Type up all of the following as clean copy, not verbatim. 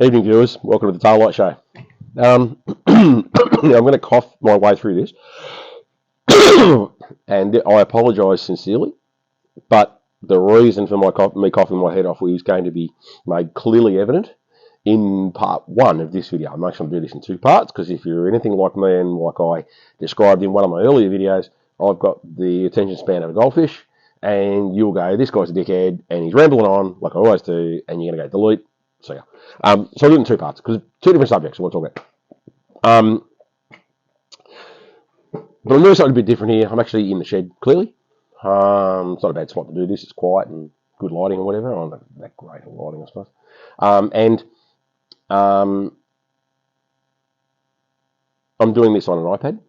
Evening, viewers. Welcome to the Taillight Show. I'm going to cough my way through this, and I apologise sincerely. But the reason for me coughing my head off is going to be made clearly evident in part one of this video. I'm actually going to do this in two parts because if you're anything like me and like I described in one of my earlier videos, I've got the attention span of a goldfish, and you'll go, "This guy's a dickhead," and he's rambling on like I always do, and you're going to go delete. So yeah. So I'll do it in two parts because two different subjects I want to talk about. But I'm doing something a bit different here. I'm actually in the shed, clearly. It's not a bad spot to do this. It's quiet and good lighting or whatever. I'm not that great at lighting, I suppose. I'm doing this on an iPad,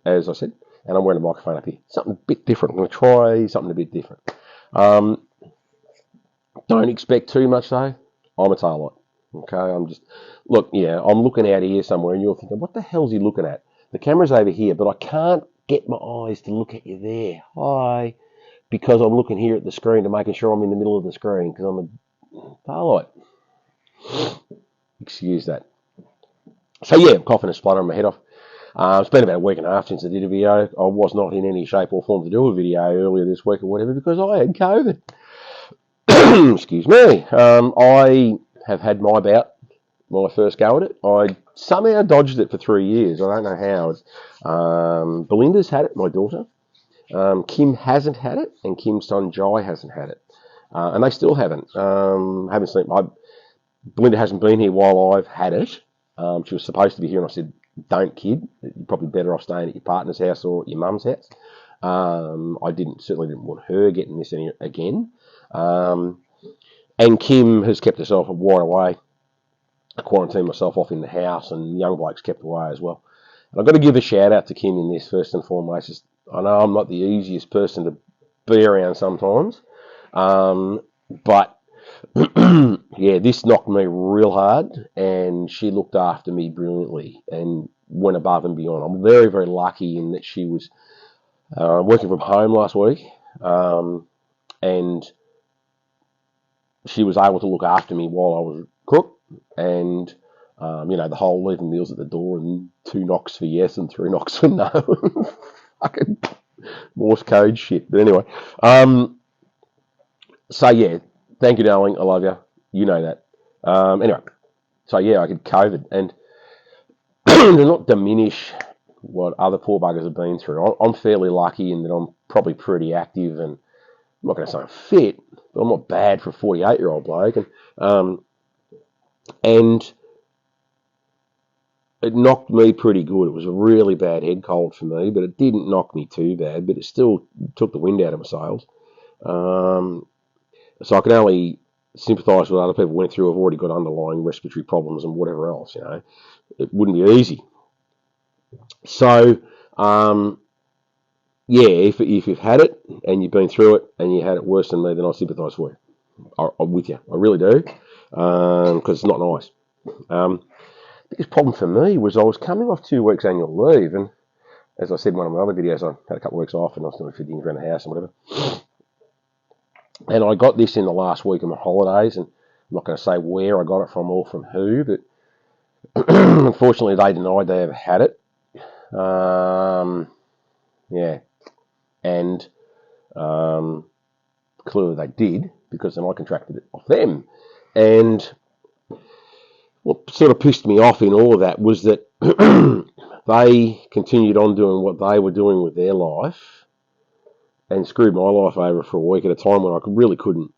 as I said, and I'm wearing a microphone up here. Something a bit different. I'm going to try something a bit different. Don't expect too much, though. I'm a taillight. Okay, I'm looking out here somewhere, and you're thinking, what the hell's he looking at? The camera's over here, but I can't get my eyes to look at you there. Hi. Because I'm looking here at the screen to making sure I'm in the middle of the screen, because I'm a taillight. Excuse that. So yeah, I'm coughing and spluttering my head off. It's been about a week and a half since I did a video. I was not in any shape or form to do a video earlier this week or whatever because I had COVID. Excuse me. I have had my bout, my first go at it. I somehow dodged it for 3 years. I don't know how. Belinda's had it, my daughter. Kim hasn't had it, and Kim's son Jai hasn't had it. And they still haven't. Haven't seen. Belinda hasn't been here while I've had it. She was supposed to be here, and I said, "Don't, kid. You're probably better off staying at your partner's house or at your mum's house." I certainly didn't want her getting this again. And Kim has kept herself wide away. I quarantined myself off in the house, and the young bloke's kept away as well. And I've got to give a shout out to Kim in this first and foremost. I know I'm not the easiest person to be around sometimes, but yeah, this knocked me real hard, and she looked after me brilliantly and went above and beyond. I'm very, very lucky in that she was working from home last week, and she was able to look after me while I was crook, and the whole leaving meals at the door and 2 knocks for yes and 3 knocks for no. Fucking Morse code shit. But anyway, so yeah, thank you, darling. I love you. You know that. Anyway, so yeah, I get COVID, and to not diminish what other poor buggers have been through, I'm fairly lucky in that I'm probably pretty active, and I'm not going to say I'm fit, but I'm not bad for a 48-year-old bloke, and it knocked me pretty good. It was a really bad head cold for me, but it didn't knock me too bad, but it still took the wind out of my sails. So I can only sympathise with other people who went through who've already got underlying respiratory problems and whatever else, It wouldn't be easy. So, yeah, if you've had it and you've been through it and you had it worse than me, then I sympathise with you. I'm with you. I really do, because it's not nice. The biggest problem for me was I was coming off 2 weeks annual leave, and as I said in one of my other videos, I had a couple of weeks off and I was doing a few things around the house and whatever. And I got this in the last week of my holidays, and I'm not going to say where I got it from or from who, but unfortunately they denied they ever had it. Yeah. And clearly they did, because then I contracted it off them. And what sort of pissed me off in all of that was that they continued on doing what they were doing with their life and screwed my life over for a week at a time when I really couldn't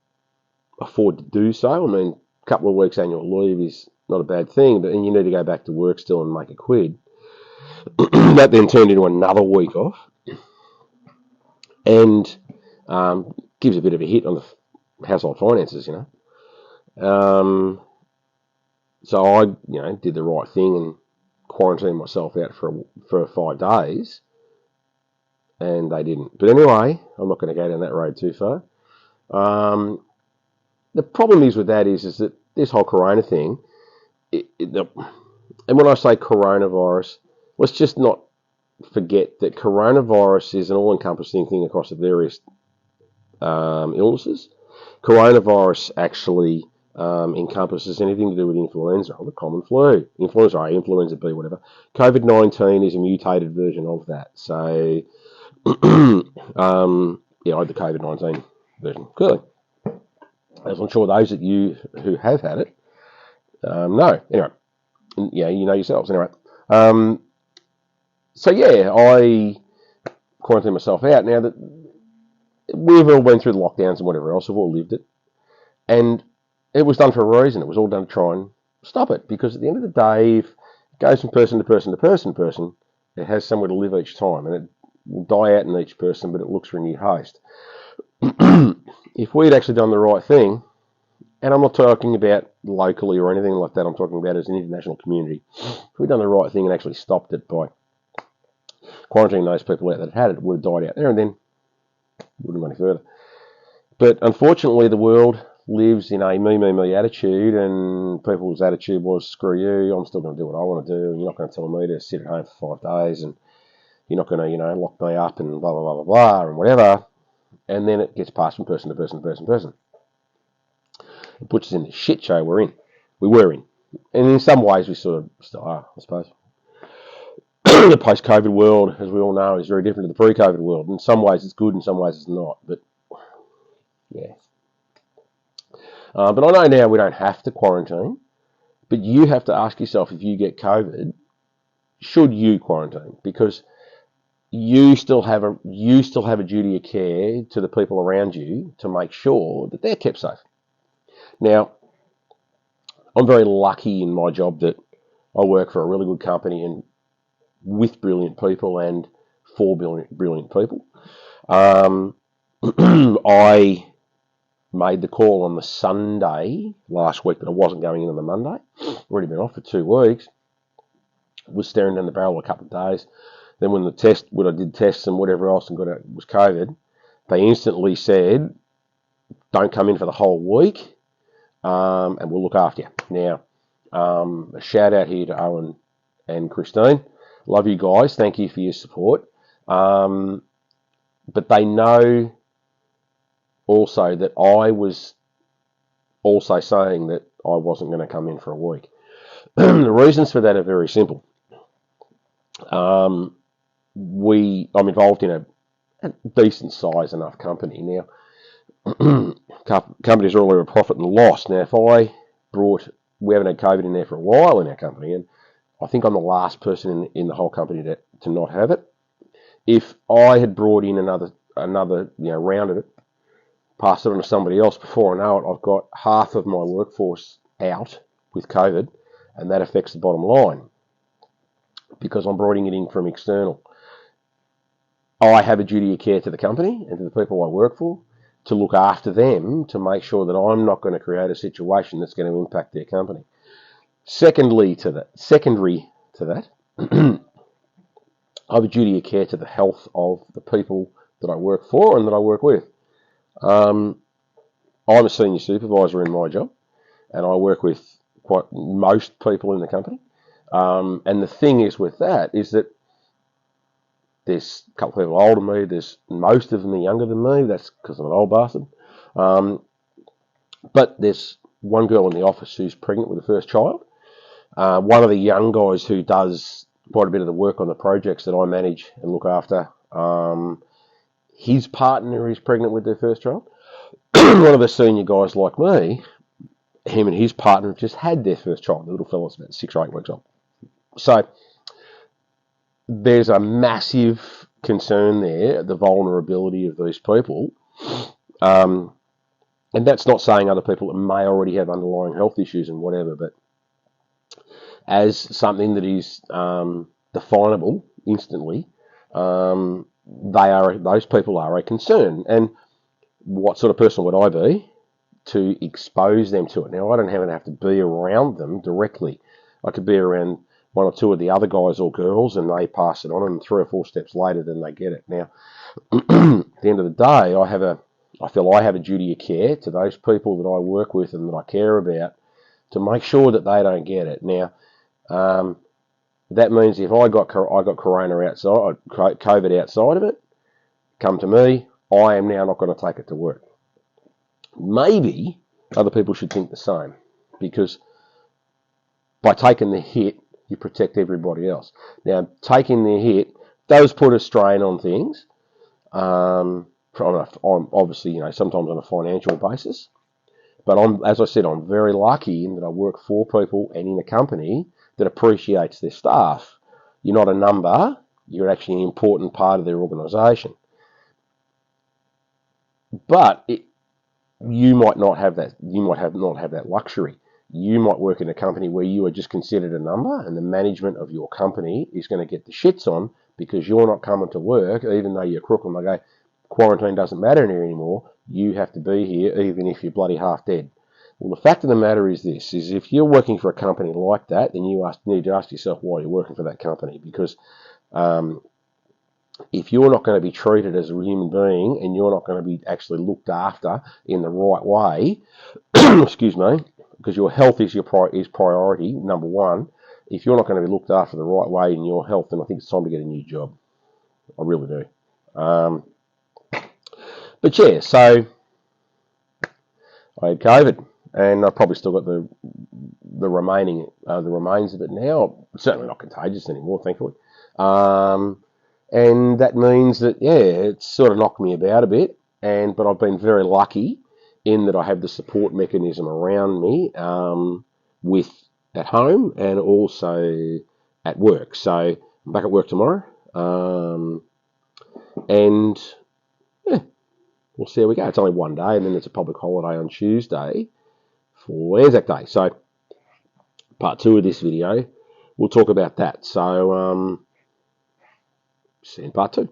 afford to do so. I mean, a couple of weeks annual leave is not a bad thing, but then you need to go back to work still and make a quid. That then turned into another week off, and gives a bit of a hit on the household finances, So I, did the right thing and quarantined myself out for 5 days, and they didn't. But anyway, I'm not going to go down that road too far. The problem is with that is that this whole corona thing, and when I say coronavirus, let's just not forget that coronavirus is an all-encompassing thing across the various illnesses. Coronavirus actually encompasses anything to do with influenza or the common flu. Influenza A, influenza B, whatever. COVID-19 is a mutated version of that. So, I had the COVID-19 version. Clearly. As I'm sure those of you who have had it know. Anyway, you know yourselves. Anyway. I quarantined myself out. Now that we've all been through the lockdowns and whatever else, we've all lived it. And it was done for a reason. It was all done to try and stop it. Because at the end of the day, if it goes from person to person to person to person, it has somewhere to live each time. And it will die out in each person, but it looks for a new host. If we'd actually done the right thing, and I'm not talking about locally or anything like that, I'm talking about as an international community, if we'd done the right thing and actually stopped it by quarantining those people out that had it, would have died out there and then wouldn't have gone any further. But unfortunately, the world lives in a me attitude, and people's attitude was, screw you, I'm still going to do what I want to do, and you're not going to tell me to sit at home for 5 days, and you're not going to, lock me up and blah, blah, blah, blah, blah, and whatever. And then it gets passed from person to person to person to person. It puts us in the shit show we were in. And in some ways we sort of still are, I suppose. The post-COVID world, as we all know, is very different to the pre-COVID world. In some ways it's good, in some ways it's not. But, yeah. But I know now we don't have to quarantine. But you have to ask yourself, if you get COVID, should you quarantine? Because you still have a duty of care to the people around you to make sure that they're kept safe. Now, I'm very lucky in my job that I work for a really good company and with brilliant people and for brilliant people. I made the call on the Sunday last week that I wasn't going in on the Monday. Already been off for 2 weeks. Was staring down the barrel a couple of days. Then when I did tests and whatever else and got out was COVID, they instantly said, don't come in for the whole week. And we'll look after you. Now, a shout out here to Owen and Christine. Love you guys. Thank you for your support. But they know also that I was also saying that I wasn't going to come in for a week. The reasons for that are very simple. I'm involved in a decent size enough company. Now, companies are all over profit and loss. Now, if we haven't had COVID in there for a while in our company, and I think I'm the last person in the whole company to not have it. If I had brought in another round of it, passed it on to somebody else, before I know it, I've got half of my workforce out with COVID, and that affects the bottom line because I'm bringing it in from external. I have a duty of care to the company and to the people I work for, to look after them, to make sure that I'm not going to create a situation that's going to impact their company. Secondary to that, I have a duty of care to the health of the people that I work for and that I work with. I'm a senior supervisor in my job, and I work with most people in the company. And the thing is with that is that there's a couple of people older than me. There's most of them are younger than me. That's because I'm an old bastard. But there's one girl in the office who's pregnant with the first child. One of the young guys who does quite a bit of the work on the projects that I manage and look after, his partner is pregnant with their first child. One of the senior guys like me, him and his partner have just had their first child. The little fella's about 6 or 8 weeks old. So there's a massive concern there, the vulnerability of these people. And that's not saying other people that may already have underlying health issues and whatever, but as something that is definable instantly, those people are a concern. And what sort of person would I be to expose them to it? Now, I don't even have to be around them directly. I could be around 1 or 2 of the other guys or girls, and they pass it on, and 3 or 4 steps later, then they get it. Now, at the end of the day, I feel I have a duty of care to those people that I work with and that I care about to make sure that they don't get it. Now, that means if I got corona outside, COVID outside of it, come to me, I am now not going to take it to work. Maybe other people should think the same, because by taking the hit, you protect everybody else. Now, taking the hit does put a strain on things, on obviously, sometimes on a financial basis. But as I said, I'm very lucky in that I work for people and in a company that appreciates their staff. You're not a number, you're actually an important part of their organisation. But you might not have that. You might not have that luxury. You might work in a company where you are just considered a number, and the management of your company is going to get the shits on because you're not coming to work, even though you're crook, and they go, quarantine doesn't matter here anymore. You have to be here, even if you're bloody half dead. Well, the fact of the matter is this: is if you're working for a company like that, then you need to ask yourself why you're working for that company, because if you're not going to be treated as a human being and you're not going to be actually looked after in the right way, excuse me, because your health is is priority, number one. If you're not going to be looked after the right way in your health, then I think it's time to get a new job. I really do. But yeah, so I had COVID, and I've probably still got the remains of it now. It's certainly not contagious anymore, thankfully. And that means that, it's sort of knocked me about a bit, but I've been very lucky in that I have the support mechanism around me, with at home and also at work. So I'm back at work tomorrow, and yeah, we'll see how we go. It's only one day, and then it's a public holiday on Tuesday for Anzac Day. So part 2 of this video, we'll talk about that. So see you in part 2.